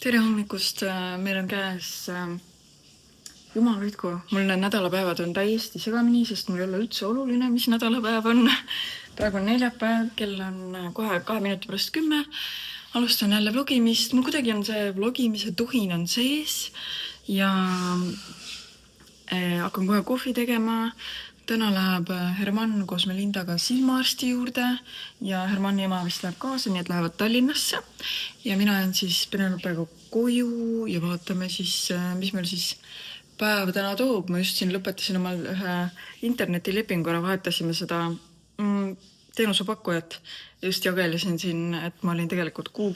Tere hommikust, meil on käes jumal hoidku, mul need nädalapäevad on täiesti segamini, sest mul ei ole üldse oluline, mis nädalapäev on. Praegu on neljapäev, kell on kohe 2 minuti pärast 10. Alustan jälle vlogimist, mul kuidagi on see vlogimise tuhin on sees ja hakkan kohe kohvi tegema. Täna läheb Herman koos Melindaga silmaarsti juurde ja Hermani ema vist läheb kaasa, nii et lähevad Tallinnasse. Ja mina jään siis Penelopeega koju ja vaatame siis, mis meil siis päev täna toob. Ma just siin lõpetasin omal ühe internetilepingu ära, vahetasime seda teenusepakkujat. Just jagelesin siin, et ma olin tegelikult kuu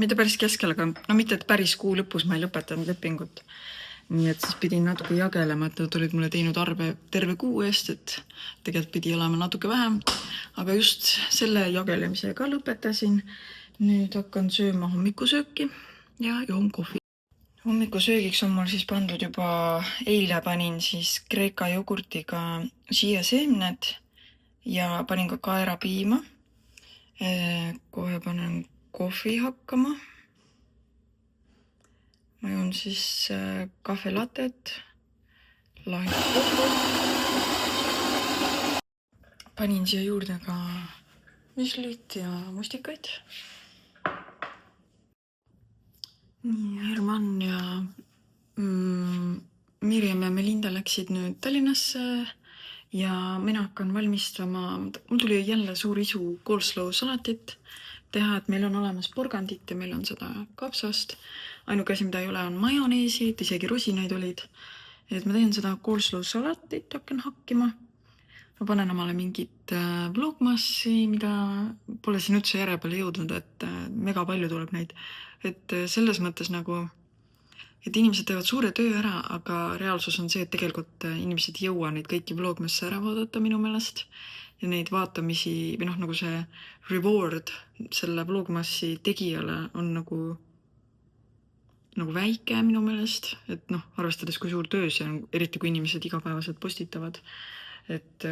mitte päris keskel, aga mitte et päris kuu lõpus ma ei lõpetanud lepingut. Nii et siis pidin natuke jagelema, et nad olid mulle teinud arve terve kuu eest, et tegelikult pidi olema natuke vähem. Aga just selle jagelemise ka lõpetasin. Nüüd hakkan sööma hommikusööki ja joon kohvi. Hommikusöögiks on mul siis pandud juba, eile panin siis kreeka jogurtiga siiaseemned ja panin ka kaerapiima. Kohe panen kohvi hakkama. Ma joon siis kahvelatet, lahit kokku. Panin siia juurde ka müslit ja mustikaid. Herman ja Mirjam ja Melinda läksid nüüd Tallinnasse ja mina hakkan valmistama. Mul tuli jälle suur isu coleslaw salatit teha, et meil on olemas porgandit ja meil on seda kapsast. Ainuke asi, mida ei ole, on majoneesi, et isegi rusinaid olid. Et ma teen seda coleslaw salatit, hakkan hakkima. Ma panen omale mingit vlogmassi, mida pole siin üldse järje peale jõudnud, et mega palju tuleb neid. Et selles mõttes nagu, et inimesed teevad suure töö ära, aga reaalsus on see, et tegelikult inimesed ei jõua neid kõiki vlogmasse ära vaadata minu meelest. Ja neid vaatamisi, või nagu see reward selle vlogmassi tegijale on nagu väike minu meelest, et arvestades kui suur töö see on, eriti kui inimesed igapäevaselt postitavad, et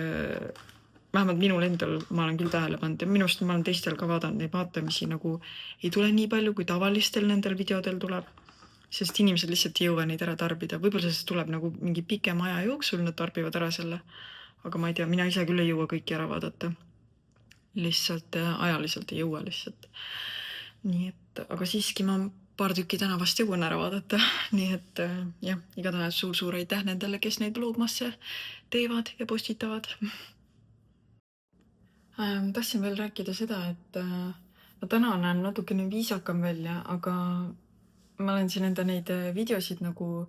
vähemalt minul endal ma olen küll tähele pannud ja minust ma olen teistel ka vaadanud, neid vaatamisi nagu ei tule nii palju, kui tavalistel nendel videodel tuleb, sest inimesed lihtsalt ei jõua neid ära tarbida. Võib-olla see tuleb nagu mingi pikem aja jooksul, nad tarbivad ära selle, aga ma ei tea, mina ise küll ei jõua kõiki ära vaadata. Lihtsalt ajaliselt ei jõua lihtsalt. Nii et, aga siiski ma paar tükki täna vast jõuan ära vaadata, nii et jah, igatahes suur aitäh nendele, kes neid vlogmasse teevad ja postitavad. Tahtsin veel rääkida seda, et ma täna näen natukene viisakam välja, aga ma olen siin enda neid videosid nagu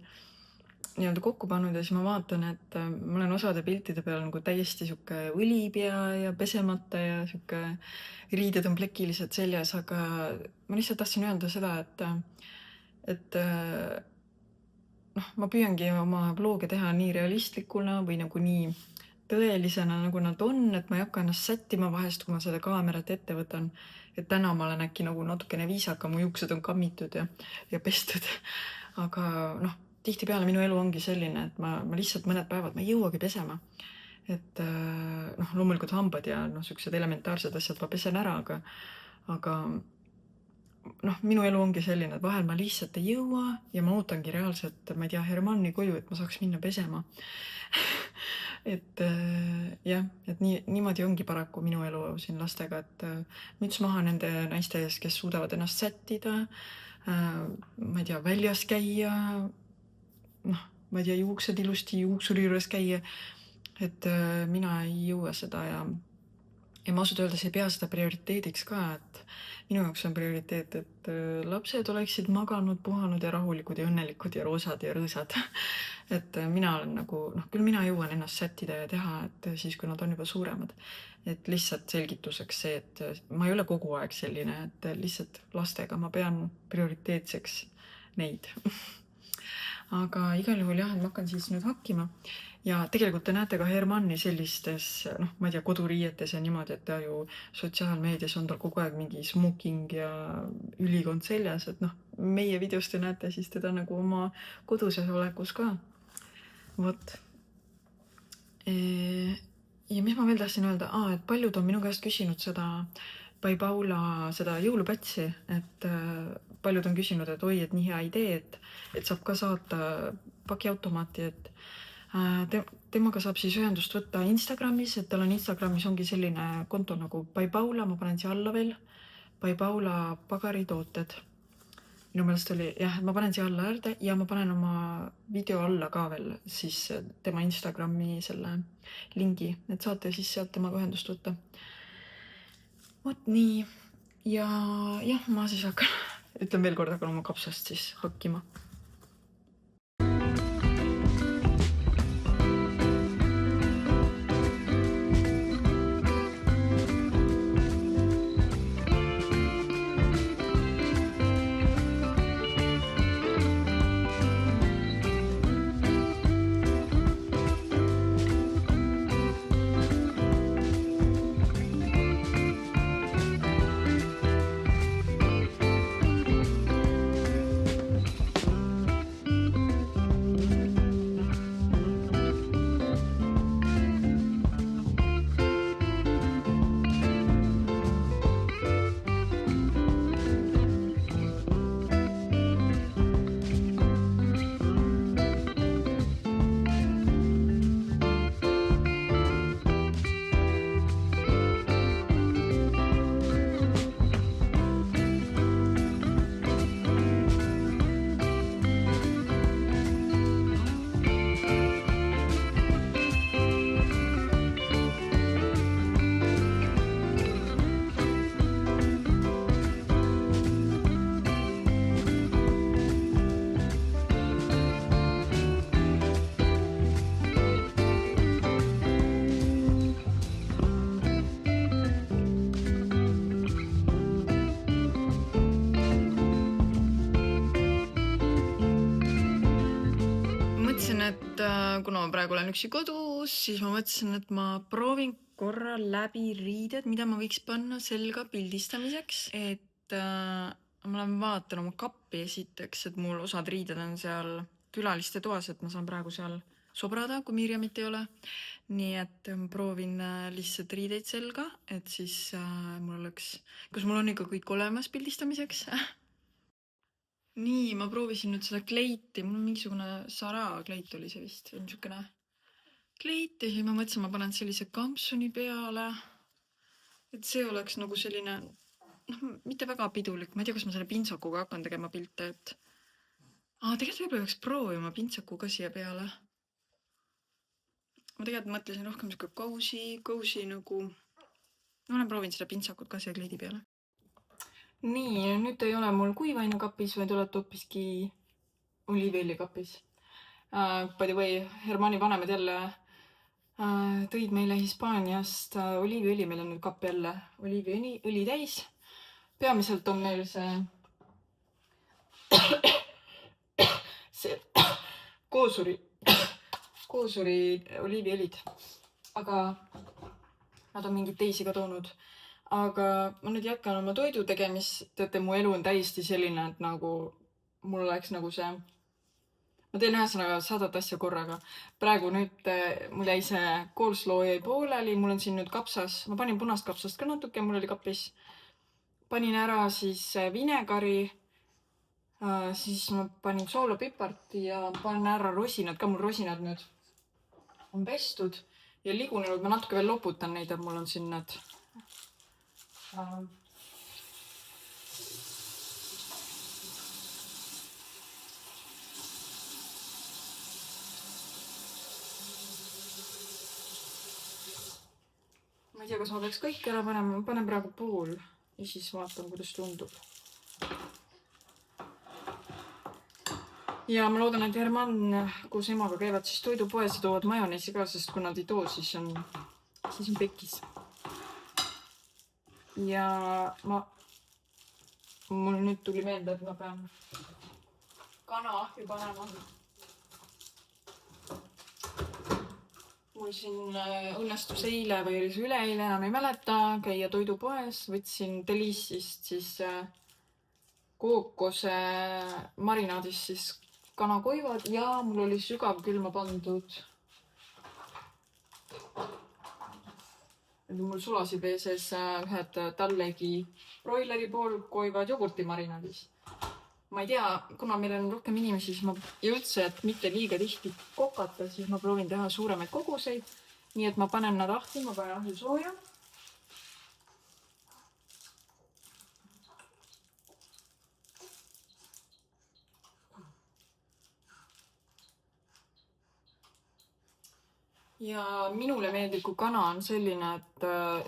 nii-öelda kokku pannud ja siis ma vaatan, et ma olen osade piltide peal nagu täiesti siuke õlipea ja pesemata ja siuke riided on plekilised seljas, aga ma lihtsalt tahtsin öelda seda, et ma püüangi oma vloge teha nii realistlikuna või nagu nii tõelisena, nagu nad on, et ma ei hakka ennast sättima vahest, kui ma seda kaamerat ette võtan. Et täna ma olen äkki nagu natukene viisaka, mu juuksed on kammitud ja pestud, aga tihtipeale minu elu ongi selline, et ma lihtsalt mõned päevad ma ei jõuagi pesema. Et loomulikult hambad ja sellised elementaarsed asjad ma pesen ära, aga minu elu ongi selline, et vahel ma lihtsalt ei jõua ja ma ootangi reaalselt, ma ei tea, Hermanni koju, et ma saaks minna pesema. Et jah, et niimoodi ongi paraku minu elu siin lastega, et müts maha nende naiste ees, kes suudavad ennast sättida, ma ei tea, väljas käia, ma ei tea, juuksed ilusti juuksuri juures käia, et mina ei jõua seda ja ma ausalt öeldes ei pea seda prioriteediks ka, et minu jaoks on prioriteet, et lapsed oleksid maganud, puhanud ja rahulikud ja õnnelikud ja roosad ja rõõsad. Et mina olen nagu, küll mina jõuan ennast sättida ja teha, et siis, kui nad on juba suuremad. Et lihtsalt selgituseks see, et ma ei ole kogu aeg selline, et lihtsalt lastega ma pean prioriteetseks neid. Aga igal juhul jah, et ma hakkan siis nüüd hakkima. Ja tegelikult te näete ka Hermanni sellistes, ma ei tea, koduriietes ja niimoodi, et ta ju sotsiaalmeedias on tal kogu aeg mingi smoking ja ülikond seljas, et meie videost te näete siis teda nagu oma koduses olekus ka. Vot. Ja mis ma veel tahtsin öelda? Et paljud on minu käest küsinud seda By Paula seda jõulupätsi, et paljud on küsinud, et oi, et nii hea idee, et saab ka saata pakiautomaati, et temaga saab siis ühendust võtta Instagramis, et tal on Instagramis ongi selline konto nagu By Paula, ma panen siia alla veel, By Paula pagaritooted. Minu meelest oli, jah, ma panen siia alla äärde ja ma panen oma video alla ka veel siis tema Instagrami selle lingi, et saate siis sealt temaga ühendust võtta. Vot nii. Ja jah, ma siis hakkan, ütlen veel kord, hakkan oma kapsast siis hakkima. Et kuna ma praegu olen üksi kodus, siis ma mõtlesin, et ma proovin korra läbi riided, mida ma võiks panna selga pildistamiseks. Et ma lähen vaatan oma kappi esiteks, et mul osad riided on seal külaliste toas, et ma saan praegu seal sobrada, kui Mirjamit ei ole. Nii et ma proovin lihtsalt riideid selga, et siis mul oleks, kas mul on ikka kõik olemas pildistamiseks? Nii, ma proovisin nüüd seda kleiti, mul on mingisugune Zara kleit oli see vist, niisugune kleit ja siis ma mõtlesin, ma panen sellise kampsuni peale, et see oleks nagu selline, mitte väga pidulik, ma ei tea, kas ma selle pintsakuga hakkan tegema pilte, et tegelikult võib-olla peaks proovima pintsaku ka siia peale. Ma tegelikult mõtlesin rohkem niisugune cozy nagu, ma olen proovinud seda pintsakut ka siia kleidi peale. Nii, nüüd ei ole mul kuivaine kapis, vaid olete hoopiski oliiviõli kapis. By the way, Hermani vanemad jälle tõid meile Hispaaniast oliiviõli, meil on nüüd kapp jälle oliiviõli täis. Peamiselt on meil see koosuri oliiviõlid, aga nad on mingid teisi ka toonud. Aga ma nüüd jätkan oma toidu tegemist, teate, mu elu on täiesti selline, et nagu mul oleks nagu see, ma teen ühesõnaga 100 asja korraga. Praegu nüüd mul jäi see coleslaw jäi pooleli, mul on siin nüüd kapsas, ma panin punast kapsast ka natuke, mul oli kapis. Panin ära siis vinegari, siis ma panin soolapipart ja panen ära rosinad ka, mul rosinad nüüd on pestud ja ligunenud, ma natuke veel loputan neid, et mul on siin need ma ei tea, kas ma peaks kõik ära panema, ma panen praegu pool ja siis vaatan, kuidas tundub. Ja ma loodan, et Herman koos emaga käivad siis toidupoes ja toovad majoneesi ka, sest kui nad ei too, siis on pekkis. Ja mul nüüd tuli meelde, et ma pean kana ahju panema. Mul siin õnnestus eile või oli see üleeile, enam ei mäleta, käia toidupoes. Võtsin Delicist siis kookose marinaadis siis kanakoivad ja mul oli sügavkülma pandud. Mul sulasid sees ühed tallegi broileri poolkoivad jogurti marinaadis. ma ei tea, kuna meil on rohkem inimesi, siis ja üldse, et mitte liiga tihti kokata, siis ma proovin teha suuremaid koguseid. Nii et ma panen nad ahti, ma panen ahju sooja. Ja minule meeldib, kui kana on selline,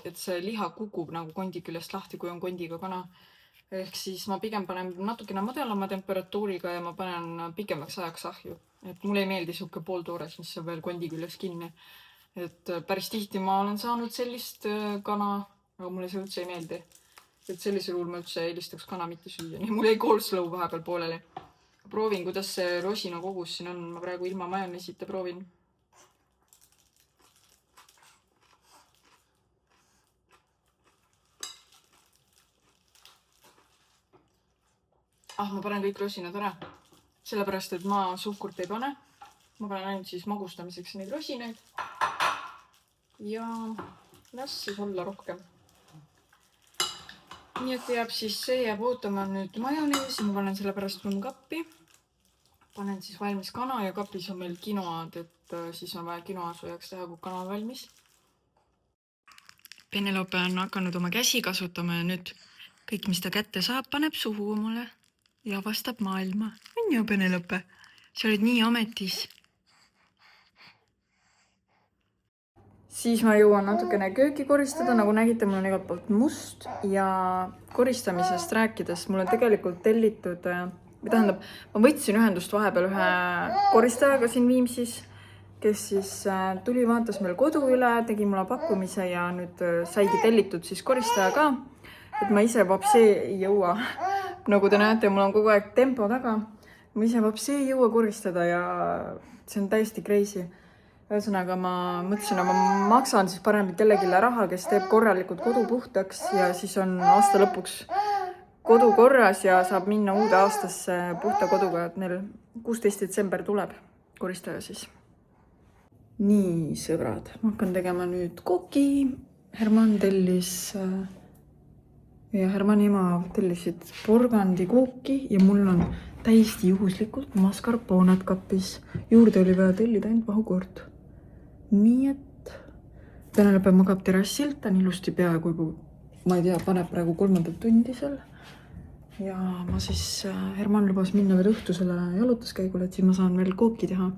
et see liha kukub nagu kondi küljest lahti, kui on kondiga kana. Ehk siis ma pigem panen natukene madalama temperatuuriga ja ma panen pikemaks ajaks ahju. Et mulle ei meeldi siuke pooltoores, mis on veel kondi küljes kinni. Et päris tihti ma olen saanud sellist kana, aga mulle see üldse ei meeldi. Et sellisel juhul ma üldse eelistaks kana mitte süüa. Nii mul jäi coleslaw vahepeal pooleli. Proovin, kuidas see rosina kogus siin on. Ma praegu ilma majoneesita proovin. Ma panen kõik rosinad ära. Sellepärast, et ma suhkurt ei pane. Ma panen ainult siis magustamiseks neid rosinaid. Ja las siis olla rohkem. Nii et jääb siis see jääb ootama nüüd majoneesi. Ma panen selle pärast kappi. Panen siis valmis kana ja kapis on meil kinoad, et siis on vaja kinoa soojaks teha, kui kana on valmis. Penelope on hakanud oma käsi kasutama ja nüüd kõik, mis ta kätte saab, paneb suhu omale. Ja avastab maailma. On ju, Penelope? Sa oled nii ametis. Siis ma jõuan natukene kööki koristada. Nagu nägite, mul on igalt poolt must. Ja koristamisest rääkides, mul on tegelikult tellitud... Tähendab, ma võtsin ühendust vahepeal ühe koristajaga siin Viimsis, kes siis tuli, vaatas meil kodu üle, tegi mulle pakkumise ja nüüd saigi tellitud siis koristaja ka. Et ma ise vapsee ei jõua. Nagu te näete, mul on kogu aeg tempo taga. Ma ise vapsee ei jõua koristada ja see on täiesti crazy. Ühesõnaga ma mõtlesin, ma maksan siis parem kellegile raha, kes teeb korralikult kodu puhtaks ja siis on aasta lõpuks kodu korras ja saab minna uude aastasse puhta koduga, et neil 16. detsember tuleb koristaja siis. Nii, sõbrad, ma hakkan tegema nüüd kooki. Herman tellis... Ja Hermani ema tellisid porgandikooki ja mul on täiesti juhuslikult mascarponet kapis. Juurde oli vaja tellida ainult vahukord. Nii et Penelope magab terrassilt, ta on ilusti peaaegu, ma ei tea, paneb praegu 3. tundi seal. Ja ma siis, Herman lubas minna veel õhtusele jalutuskäigule, et siis ma saan veel kooki teha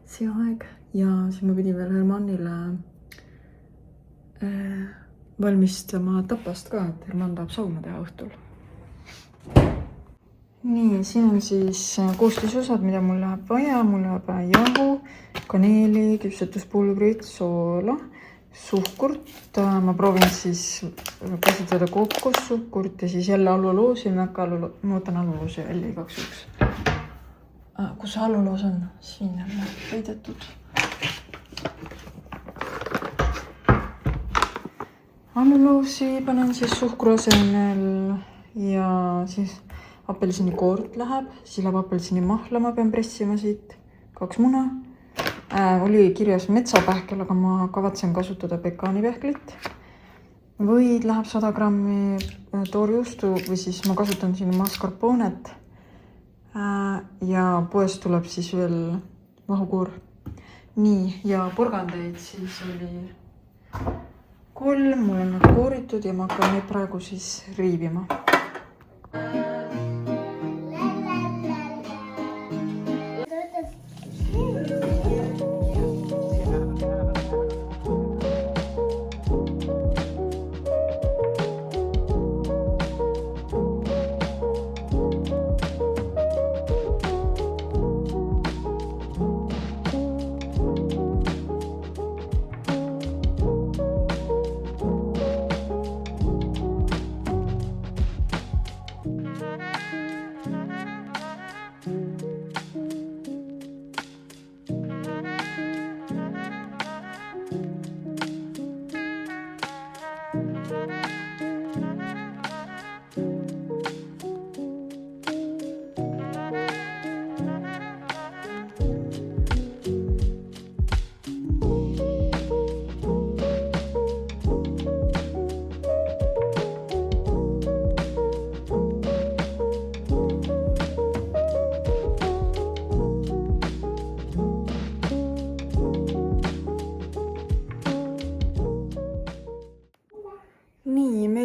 see aeg. Ja siis ma pidin veel Hermanile... valmistama tapast ka, et Herman tahab sauna teha õhtul. Nii, siin on siis koostisosad, mida mul läheb vaja. Mul läheb jahu, kaneeli, küpsetuspulbrit, soola, suhkurt. Ma proovin siis kasutada kokossuhkurt ja siis jälle alluloosi. Ma võtan alluloosi välja igaks juhuks. Kus alluloos on? Siin jälle peidetud. Alluloosi panen siis suhkru asemel ja siis apelsinikoort läheb. Siis läheb apelsini mahla, ma pean pressima siit 2 muna. Oli kirjas metsapähkel, aga ma kavatsen kasutada pekaanipähklit. Võid läheb 100 grammi toorjuustu või siis ma kasutan siin mascarponet. Ja poest tuleb siis veel vahukoor. Nii, ja porgandeid siis oli 3, mul on nad kooritud ja ma hakkan neid praegu siis riivima.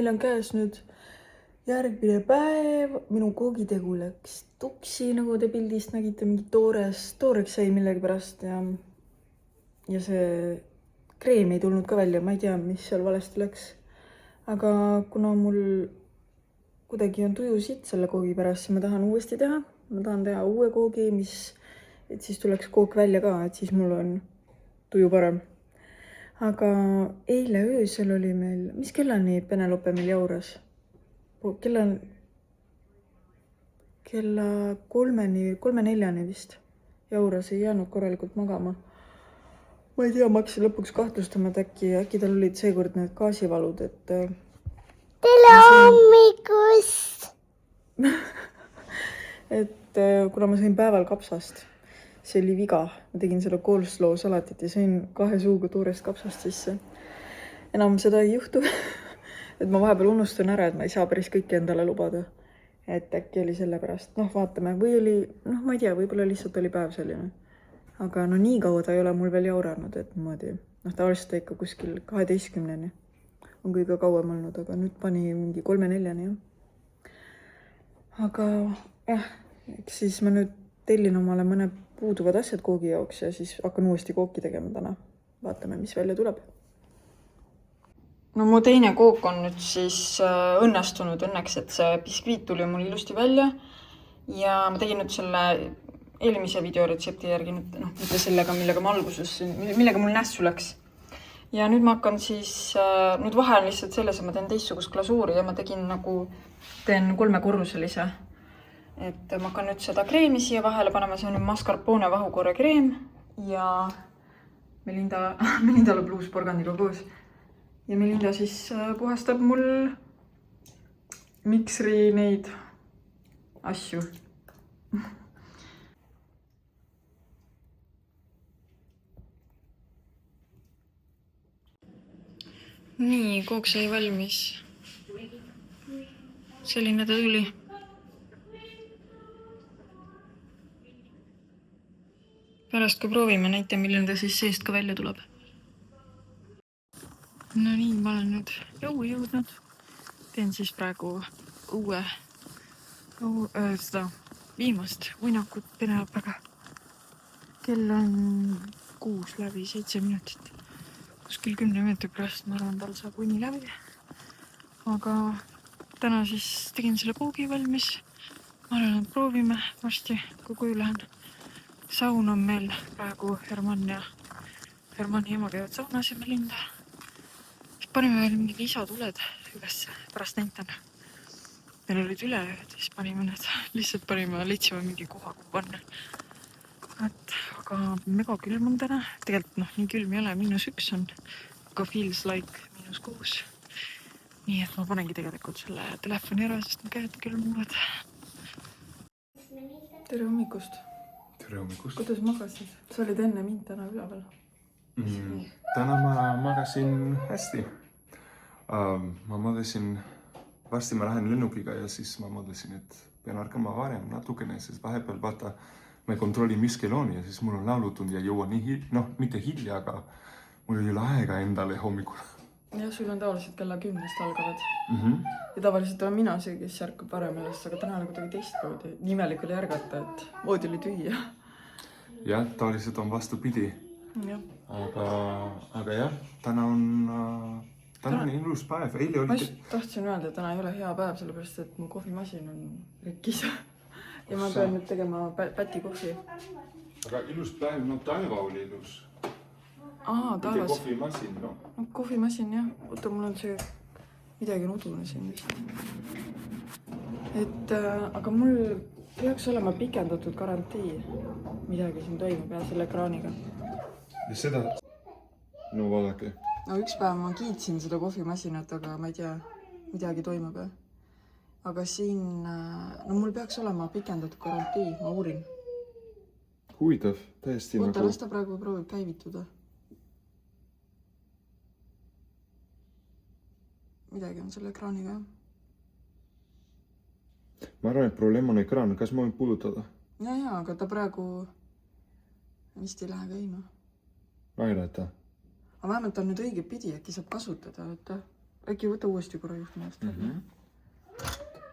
meil on käes nüüd järgmine päev. Minu koogitegu läks tuksi, nagu te pildist nägite, mingi tooreks sai millegipärast ja see kreem ei tulnud ka välja. Ma ei tea, mis seal valesti läks. Aga kuna mul kuidagi on tuju sitt selle koogi pärast, siis ma tahan uuesti teha. Ma tahan teha uue koogi, et siis tuleks kook välja ka, et siis mul on tuju parem. Aga eile öösel oli meil, mis kellani Penelope meil jauras? Kella 3-4 vist jauras, ei jäänud korralikult magama. Ma ei tea, ma hakkasin lõpuks kahtlustama, et äkki tal olid seekord need gaasivalud, et... Tere hommikust! Et kuna ma sõin päeval kapsast, see oli viga. Ma tegin seda coleslaw salatit ja sõin 2 suuga toorest kapsast sisse. Enam seda ei juhtu. Et ma vahepeal unustan ära, et ma ei saa päris kõike endale lubada. Et äkki oli selle pärast. Noh, vaatame. Või oli, ma ei tea, võib-olla lihtsalt oli päev selline. Aga nii kaua ta ei ole mul veel jauranud, et niimoodi. Tavaliselt ta ikka kuskil 12-ni on kõige kauem olnud, aga nüüd pani mingi 3-4-ni. Aga eks siis ma nüüd tellin omale mõne puuduvad asjad koogi jaoks ja siis hakkan uuesti kooki tegema täna. Vaatame, mis välja tuleb. No mu teine kook on nüüd siis õnnestunud õnneks, et see biskviit tuli mul ilusti välja ja ma tegin nüüd selle eelmise videoretsepti järgi, mitte sellega, millega ma alguses, millega mul nässu läks. Ja nüüd ma hakkan siis, nüüd vahe on lihtsalt selles, et ma teen teistsugust glasuuri ja ma teen 3-korruselise. Et ma hakkan nüüd seda kreemi siia vahele panema, see on mascarpone vahukorre kreem ja Melinda lööb luusporgandiga koos. Ja Melinda siis puhastab mul miksri neid asju. Nii, kook sai valmis. Selline ta tuli. Pärast kui proovime, näite, milline ta siis seest ka välja tuleb. No nii, ma olen nüüd jõue jõudnud. Teen siis praegu seda viimast uinakut Penelopega. Kell on 6:07 minutit. Kuskil 10 minuti pärast, ma arvan, tal saab uni läbi. Aga täna siis tegin selle koogi valmis. Ma arvan, et proovime varsti, kui koju lähen. Saun on meil praegu Hermanni ema käivad saunas ja Melinda. Siis panime veel mingid lisatuled üles, pärast näitan. Meil olid üle, siis litsime mingi koha, kuhu panna. Aga mega külm on täna. Tegelikult nii külm ei ole, -1 on. Aga feels like -6. Nii et ma panengi tegelikult selle telefoni ära, sest ma käed külmuvad. Tere hommikust. Tere hommikust. Kuidas magasid? Sa olid enne mind täna üleval. Täna ma magasin hästi. Ma mõtlesin, varsti ma lähen lennukiga ja siis ma mõtlesin, et pean ärkama varem natukene, sest vahepeal vaata, ma ei kontrolli, mis kell on ja siis mul on laulutund ja jõuan mitte hilja, aga mul ei ole aega endale hommikul. Ja sul on tavaliselt kella 10-st algavad. Ja tavaliselt olen mina see, kes ärkab varem ülest, aga täna oli kuidagi teistmoodi. Nimelik oli ärgata, et voodi oli tühja. Jah, tavaliselt on vastupidi. Ja. Aga jah, täna on ilus päev. Ma just tahtsin öelda, et täna ei ole hea päev, sellepärast, et mu kohvimasin on rikkis. Ja ma pean nüüd tegema päti kohvi. Aga ilus päev, taeva oli ilus. Taevas. Mitte kohvimasin, Kohvimasin, jah. Oota, mul on see midagi udune siin vist. Aga mul peaks olema pikendatud garantii. Midagi siin toimub ja selle ekraaniga. Ja seda... No vaadake. Üks päev ma kiitsin seda kohvimasinat, aga ma ei tea, midagi toimub. Aga siin... mul peaks olema pikendatud garantii, ma uurin. Huvitav, täiesti Oota, las ta praegu proovib käivituda. Midagi on selle ekraaniga, jah. Ma arvan, et probleem on ekraan. Kas ma võin puudutada? Ja, aga ta praegu vist ei lähe käima. Ma ei näeta. Aga vähemalt on nüüd õige pidi, äkki saab kasutada. äkki võta uuesti korra juhtmest.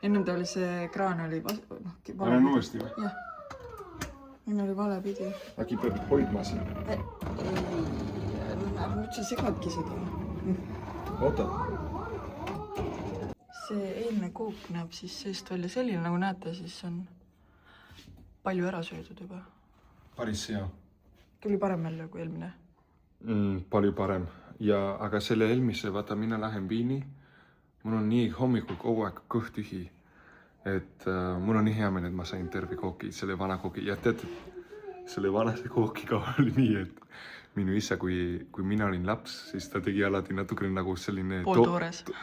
Ennem ta oli see kraan oli Panen uuesti või? Jah. Enne oli vale pidi. Äkki peab hoidma siin? Ei, nüüd sa segadki seda. Oota. See eelne kook näeb siis seest välja selline, nagu näete, siis on palju ära söödud juba. Päris hea. Tuli parem jälle kui eelmine. Palju parem. Ja aga selle eelmise, vaata, mina lähen viini. Mul on nii hommikul kogu aeg kõht tühi. Et mul on nii hea meel, et ma sain terve kooki, selle vana kooki. Ja tead, selle vanase kookiga oli nii, et minu isa, kui mina olin laps, siis ta tegi alati natukene nagu selline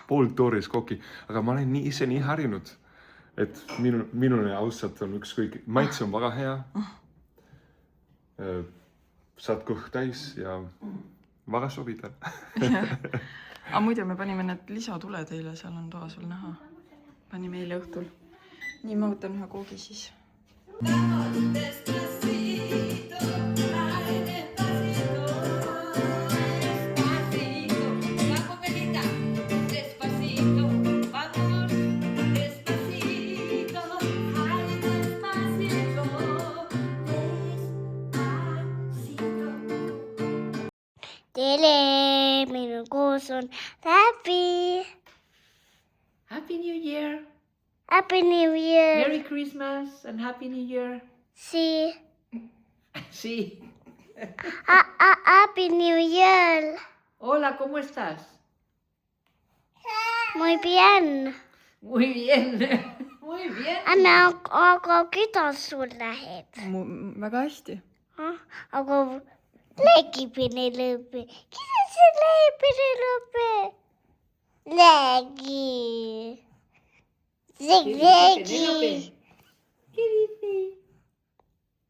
pooltoores kooki. Aga ma olen ise nii harjunud, et minule ausalt on ükskõik. Maitse on väga hea. Saad kõht täis ja väga sobitab. Aga muidu me panime need lisatuled eile, seal on toas veel näha. Panime eile õhtul. Nii, ma võtan ühe koogi siis. Tere, minu koos on läbi. Happy New Year! Happy New Year. Merry Christmas and Happy New Year! Sí. Sí. Happy New Year. Hola, ¿cómo estás? Muy bien. Muy bien. Muy bien. Aga kuidas sul läheb? Väga hästi. Aga Legi Penelope. Kuidas sul läheb, Penelope? Legi. Legi. ¿Qué dice?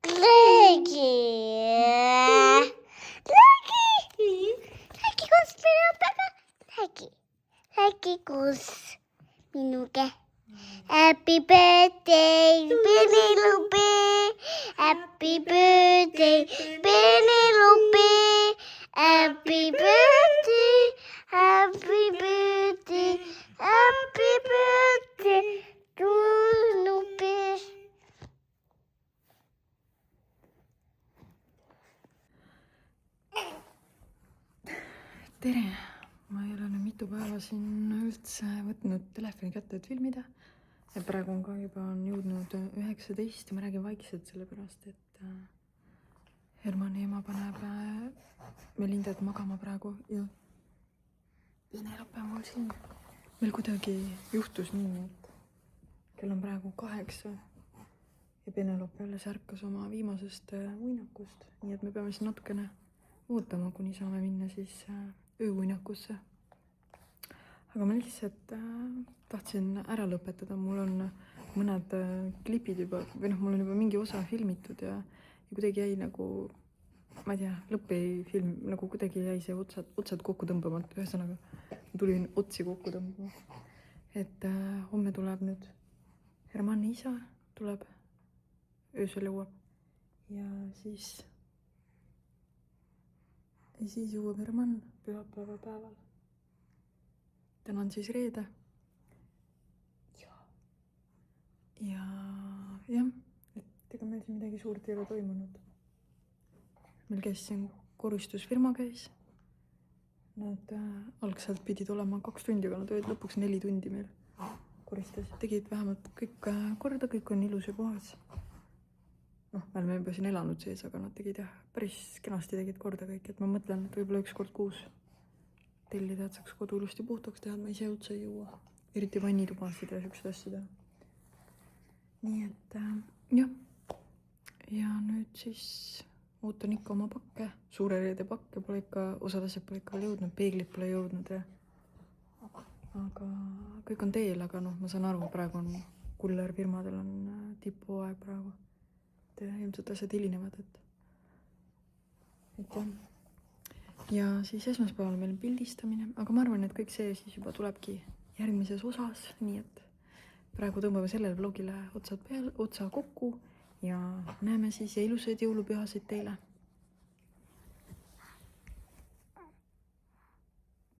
Legi. Legi. Legi koos Penelopega. Legi koos minuga. Happy birthday, Penelope. Happy birthday, Penelope. Happy birthday, happy birthday, happy birthday, Penelope. Tere! Ma ei ole nüüd mitu päeva siin üldse võtnud telefoni kätte, et filmida. Ja praegu on ka juba jõudnud 19 ja ma räägin vaikselt sellepärast, et Hermanni ema paneb Melindat magama praegu ja Penelope on mul siin. Meil kuidagi juhtus nii, et kell on praegu 8 ja Penelope alles ärkas oma viimasest uinakust. Nii et me peame siin natukene ootama, kuni saame minna siis ööuinakusse. Aga ma lihtsalt tahtsin ära lõpetada, mul on mõned klipid juba, või mul on juba mingi osa filmitud ja kuidagi jäi nagu, ma ei tea, lõpp ei film, nagu kuidagi jäi see otsad kokku tõmbamata, ühesõnaga tulin otsi kokku tõmbama. Et homme tuleb nüüd Hermanni isa, tuleb, öösel jõuab ja siis jõuab Hermann pühapäeva päeval. Täna on siis reede. Ja jah, et ega meil siin midagi suurt ei ole toimunud. Meil käis siin koristusfirma käis. Nad algselt pidid olema 2 tundi, aga nad olid lõpuks 4 tundi meil koristas. Tegid vähemalt kõik korda, kõik on ilus ja puhas. Me oleme juba siin elanud sees, aga nad tegid jah, päris kenasti tegid korda kõik, et ma mõtlen, et võib-olla 1 kord kuus tellida, et saaks kodu ilusti puhtaks teha, et ma ise üldse ei jõua. Eriti vannitubasid ja siuksed asju teha. Nii et jah. Ja nüüd siis ootan ikka oma pakke. Suure reede pakke pole ikka, osad asjad pole ikka veel jõudnud, peeglid pole jõudnud ja aga kõik on teel, aga ma saan aru, praegu on kullerfirmadel on tipuaeg praegu. Ilmselt asjad hilinevad, et jah. Ja siis esmaspäeval meil on pildistamine, aga ma arvan, et kõik see siis juba tulebki järgmises osas, nii et praegu tõmbame sellele vlogile otsa kokku ja näeme siis ja ilusaid jõulupühasid teile.